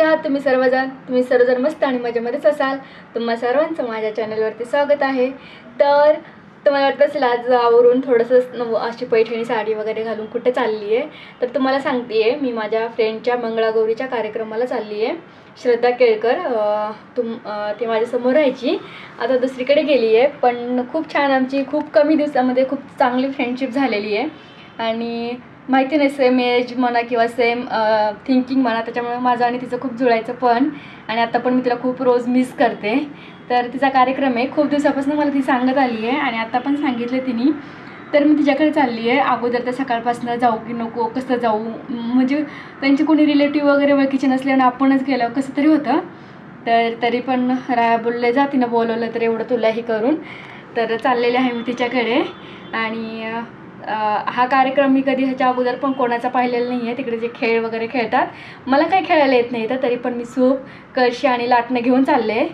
कशा आहात तुम्ही सर्वजण मस्त आणि मजेमध्येच असाल। तुम्हा सर्वांचं माझ्या चॅनलवरती स्वागत आहे। तर तुम्हाला वाटत असेल आज आवरून थोडंसं अशी पैठणी साडी वगैरे घालून कुठे चालली आहे, तर तुम्हाला सांगतेय मी माझ्या फ्रेंडच्या मंगळागौरीच्या कार्यक्रमाला चालली आहे। श्रद्धा केळकर ती माझ्या समोर राहायची, आता दुसरीकडे गेली आहे, पण खूप छान आमची खूप कमी दिवसामध्ये खूप चांगली फ्रेंडशिप झालेली आहे। आणि माहिती नाही सेम एज म्हणा किंवा सेम थिंकिंग म्हणा, त्याच्यामुळे माझं आणि तिचं खूप जुळायचं पण। आणि आता पण मी तिला खूप रोज मिस करते। तर तिचा कार्यक्रम आहे, खूप दिवसापासून मला ती सांगत आली आहे आणि आता पण सांगितलं तिने, तर मी तिच्याकडे चालली आहे। अगोदर तर सकाळपासून जाऊ की नको, कसं जाऊ, म्हणजे त्यांची कोणी रिलेटिव्ह वगैरे ओळखीचे नसल्याने आपणच गेलं कसं तरी होतं। तर तरी पण बोलले जा, तिनं बोलवलं तर एवढं तुलाही करून, तर चाललेले आहे मी तिच्याकडे। आणि हा कार्यक्रम मी कधी ह्याच्या अगोदर पण कोणाचा पाहिलेला नाही आहे। तिकडे जे खेळ वगैरे खेळतात, मला काही खेळायला येत नाही, तर तरी पण मी सूप, कळशी आणि लाटणं घेऊन चालले।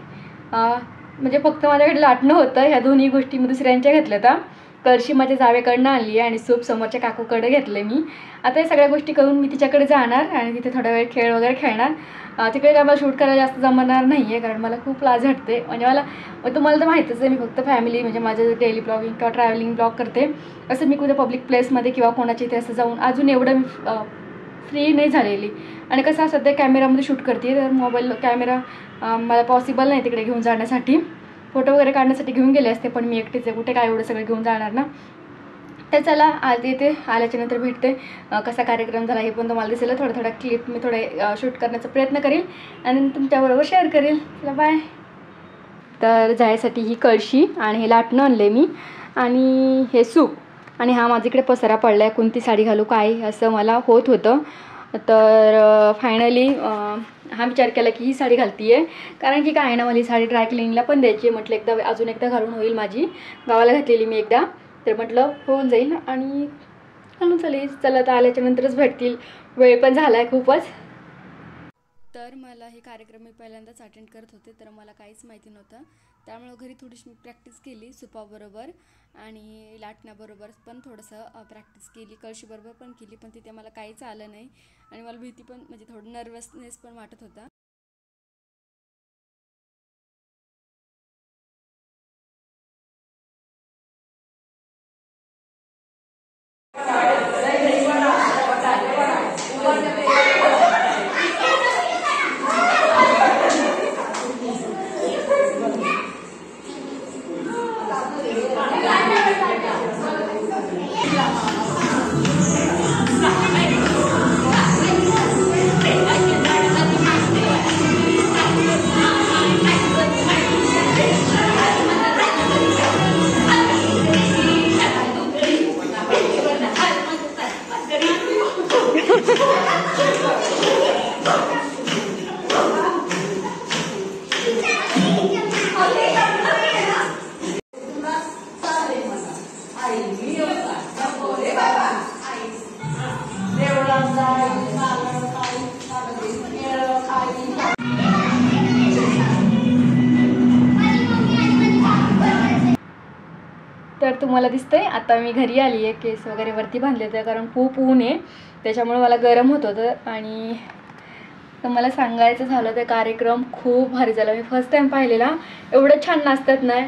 म्हणजे फक्त माझ्याकडे लाटणं होतं, ह्या दोन्ही गोष्टी मी दुसऱ्यांच्या घेतल्या होत्या। कळशी माझ्या जावेकडनं आणली आणि सूप समोरच्या काकूकडे घेतले मी। आता या सगळ्या गोष्टी करून मी तिच्याकडे जाणार आणि तिथे थोडा वेळ खेळ वगैरे खेळणार। तिकडे काय मला शूट करायला जास्त जमणार नाही आहे, कारण मला खूप लाज वाटते। म्हणजे तुम्हाला तर माहितीच आहे, मी फक्त फॅमिली म्हणजे माझं डेली ब्लॉगिंग किंवा ट्रॅव्हलिंग ब्लॉग करते। असं मी कुठे पब्लिक प्लेसमध्ये किंवा कोणाच्या इथे असं जाऊन अजून एवढं मी फ्री नाही झालेली। आणि कसं सध्या कॅमेरामध्ये शूट करते, तर मोबाईल कॅमेरा मला पॉसिबल नाही तिकडे घेऊन जाण्यासाठी। फोटो वगैरे काढण्यासाठी घेऊन गेले असते, पण मी एकटीच आहे, कुठे काय एवढं सगळं घेऊन जाणार ना। तर चला आज येते, आल्याच्या नंतर भेटते, कसा कार्यक्रम झाला हे पण तुम्हाला दिसेल। थोड्या क्लिप मी थोडे शूट करण्याचा प्रयत्न करेल आणि तुमच्याबरोबर शेअर करेल। चला बाय। तर जायसाठी ही कळशी आणि हे लाटणं आणले मी आणि हे सूप, आणि हा माझ्याकडे पसारा पडला आहे, कोणती साडी घालू काय असं मला होत होतं। तर फायनली हा विचार केला की ही साडी घालती आहे, कारण की काय आहे ना, मला ही साडी ड्राय क्लिनिंगला पण द्यायची। म्हटलं अजून एकदा घालून होईल, माझी गावाला घातलेली मी एकदा, तर म्हटलं होऊन जाईल आणि घालून चालेल। चला तर आल्याच्या नंतरच भेटतील, वेळ पण झाला आहे खूपच। तर मला हे कार्यक्रम मी पहिल्यांदाच अटेंड करत होते, तर मला काहीच माहिती नव्हतं, त्यामुळे घरी थोडीशी मी प्रॅक्टिस केली सुपाबरोबर आणि लाटण्याबरोबर पण थोडंसं प्रॅक्टिस केली, कळशीबरोबर पण केली, पण तिथे मला काहीच आलं नाही आणि मला भीती पण म्हणजे थोडं नर्वसनेस पण वाटत होता। तर तुम्हाला दिसतंय आता मी घरी आली आहे, केस वगैरे वरती बांधले होते, कारण खूप ऊन आहे त्याच्यामुळे मला गरम होत होतं। आणि तर मला सांगायचं झालं तर कार्यक्रम खूप भारी झाला, मी फर्स्ट टाइम पाहिलेला। एवढं छान नाचतात ना,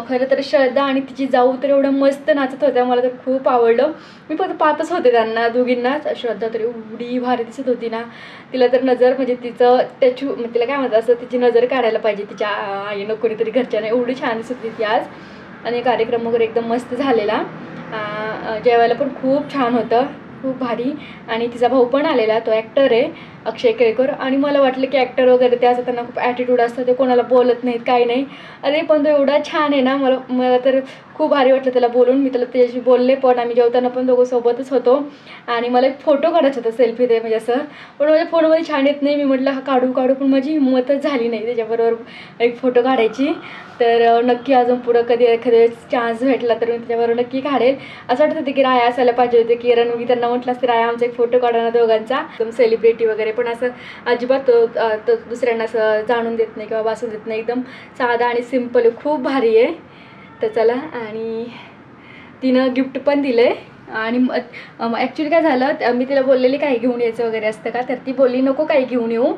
खरं तर श्रद्धा आणि तिची जाऊ तर एवढं मस्त नाचत होत्या, मला तर खूप आवडलं। मी फक्त पाहतच होते त्यांना दोघींनाच। श्रद्धा तर एवढी भारी दिसत होती ना, तिला तर नजर म्हणजे तिचं तिला काय म्हणतात असं, तिची नजर काढायला पाहिजे तिच्या आईनं कोणीतरी घरच्यानं, एवढी छान दिसत होती ती आज। आणि कार्यक्रम वगैरे एकदम मस्त झालेला, जेवायला पण खूप छान होतं, खूप भारी। आणि तिचा भाऊ पण आलेला, तो ॲक्टर आहे अक्षय केळकर, आणि मला वाटलं की ॲक्टर वगैरे ते असं त्यांना खूप ॲटिट्यूड असतं, ते कोणाला बोलत नाहीत काही नाही, अरे पण तो एवढा छान आहे ना, मला तर खूप भारी वाटलं त्याला बोलून। मी त्याला त्याच्याशी बोलले पण, आम्ही जेवताना पण दोघं सोबतच होतो। आणि मला एक फोटो काढायचा होता सेल्फी ते म्हणजे असं, पण माझ्या फोनमध्ये छान येत नाही। मी म्हटलं हा काढू, पण माझी हिंमतच झाली नाही त्याच्याबरोबर एक फोटो काढायची। तर नक्की अजून पुढं कधी एखाद्या चान्स भेटला तर मी त्याच्याबरोबर नक्की काढेल। असं वाटत होतं की राया असायला पाहिजे होते, की रणवी त्यांना म्हटलं असतं राया आमचा एक फोटो काढा ना दोघांचा, एकदम सेलिब्रिटी वगैरे, पण असं अजिबात दुसऱ्यांना असं जाणून देत नाही किंवा वाचून देत नाही, एकदम साधा आणि सिम्पल, खूप भारी आहे। तर चला, आणि तिनं गिफ्ट पण दिलं आहे, आणि ॲक्च्युली काय झालं, मी तिला बोललेली काही घेऊन यायचं वगैरे असतं का, तर ती बोलली नको काही घेऊन येऊ.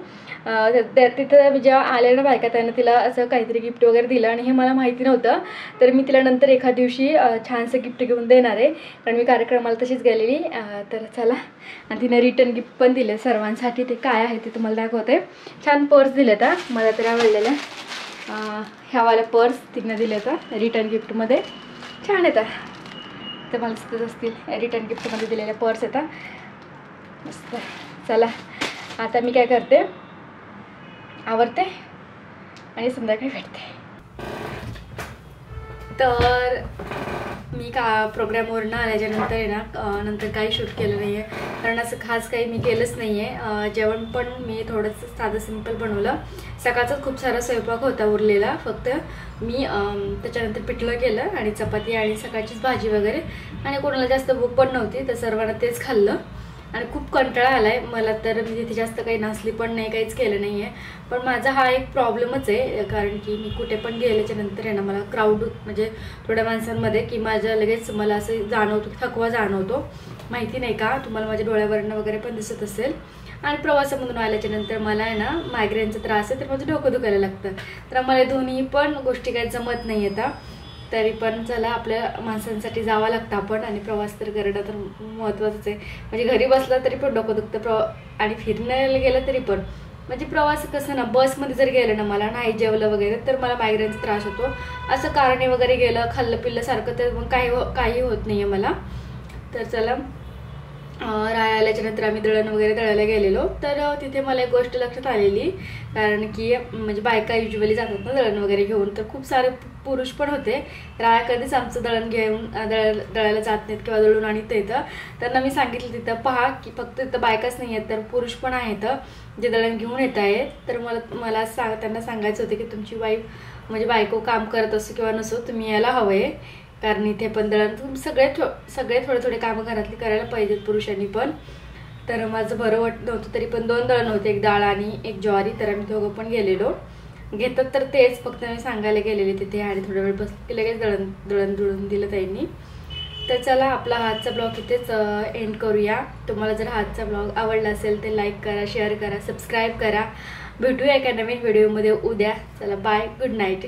तिथं जेव्हा आले ना बायका त्यानं तिला असं काहीतरी गिफ्ट वगैरे दिलं आणि हे मला माहिती नव्हतं. तर मी तिला नंतर एखाद दिवशी छानसं गिफ्ट घेऊन देणार आहे, कारण मी कार्यक्रमाला तशीच गेलेली. तर चला, आणि तिने रिटर्न गिफ्ट पण दिले सर्वांसाठी. ते काय आहे ते तुम्हाला दाखवते. छान पर्स दिले तर मला तर आवडलेल्या ह्यावाल्या पर्स तिने दिले तर रिटर्न गिफ्टमध्ये. छान येतात तर मला दिसतच असतील. रिटर्न गिफ्टमध्ये दिलेल्या पर्स येतात मस्त. चला आता मी काय करते, आवरते आणि संध्याकाळी भेटते. तर मी प्रोग्रामवरून आल्याच्यानंतर आहे ना नंतर काही शूट केलं नाही आहे, कारण असं खास काही मी केलंच नाही आहे. जेवण पण मी थोडंसं साधं सिंपल बनवलं. सकाळचाच खूप सारा स्वयंपाक होता उरलेला, फक्त मी त्याच्यानंतर पिठलं केलं आणि चपाती आणि सकाळचीच भाजी वगैरे. आणि कोणाला जास्त भूक पण नव्हती तर सर्वांना तेच खाल्लं. आणि खूप कंटाळा आला आहे मला तर. मी तिथे जास्त काही नाचली पण नाही, काहीच केलं नाही आहे. पण माझा हा एक प्रॉब्लेमच आहे, कारण की मी कुठे पण गेल्याच्यानंतर आहे ना मला क्राऊड म्हणजे थोड्या माणसांमध्ये की माझ्या लगेच मला असं जाणवतो, थकवा जाणवतो. माहिती नाही का तुम्हाला माझ्या डोळ्यावरनं वगैरे पण दिसत असेल. आणि प्रवासामधून आल्याच्यानंतर मला आहे ना मायग्रेनचा त्रास आहे, तर माझं डोकं दुखायला लागतं. तर मला दोन्ही पण गोष्टी काही जमत नाही येतात. तरी पण चला, आपल्या माणसांसाठी जावं लागतं आपण, आणि प्रवास तर करणं तर महत्त्वाचंच आहे. म्हणजे घरी बसला तरी पण डोकं दुखतं, आणि फिरण्याला गेलं तरी पण. म्हणजे प्रवास कसं ना, बसमध्ये जर गेलं ना मला नाही जेवलं वगैरे तर मला मायग्रेनचा त्रास होतो. असं कारणे वगैरे गेलं खाल्लं पिल्ल्यासारखं तर मग काही होत नाही आहे मला. तर चला, आल्याच्यानंतर आम्ही दळण वगैरे दळायला गेलेलो. तर तिथे मला एक गोष्ट लक्षात आलेली, कारण की म्हणजे बायका युजली जातात ना दळण वगैरे घेऊन, तर खूप सारे पुरुष पण होते. राया कधीच आमचं दळण घेऊन दळायला जात नाहीत किंवा दळून आणत येतं. त्यांना मी सांगितलं तिथं पहा की फक्त तिथं बायकाच नाही आहेत तर पुरुष पण आहेत जे दळण घेऊन येत आहेत. तर मला त्यांना सांगायचं होतं की तुमची वाईफ म्हणजे बायको काम करत असो किंवा नसो, तुम्ही यायला हवं आहे, कारण इथे पण दळण सगळे थोडे थोडे कामं घरातली करायला पाहिजेत पुरुषांनी पण. तर माझं बरं वाटत नव्हतं, तरी पण 2 दळण होते, एक डाळ आणि एक ज्वारी. तर आम्ही दोघं पण गेलेलो. घेतात तर तेच, फक्त मी सांगायला गेलेले तिथे आणि थोडा वेळ बसले की लगेच दळण जुळून दिलं त्यांनी. तर चला, आपला हातचा ब्लॉग इथेच एंड करूया. तुम्हाला जर हातचा ब्लॉग आवडला असेल तर लाईक करा, शेअर करा, सबस्क्राईब करा. भेटूया एका नवीन व्हिडिओमध्ये उद्या. चला बाय, गुड नाईट.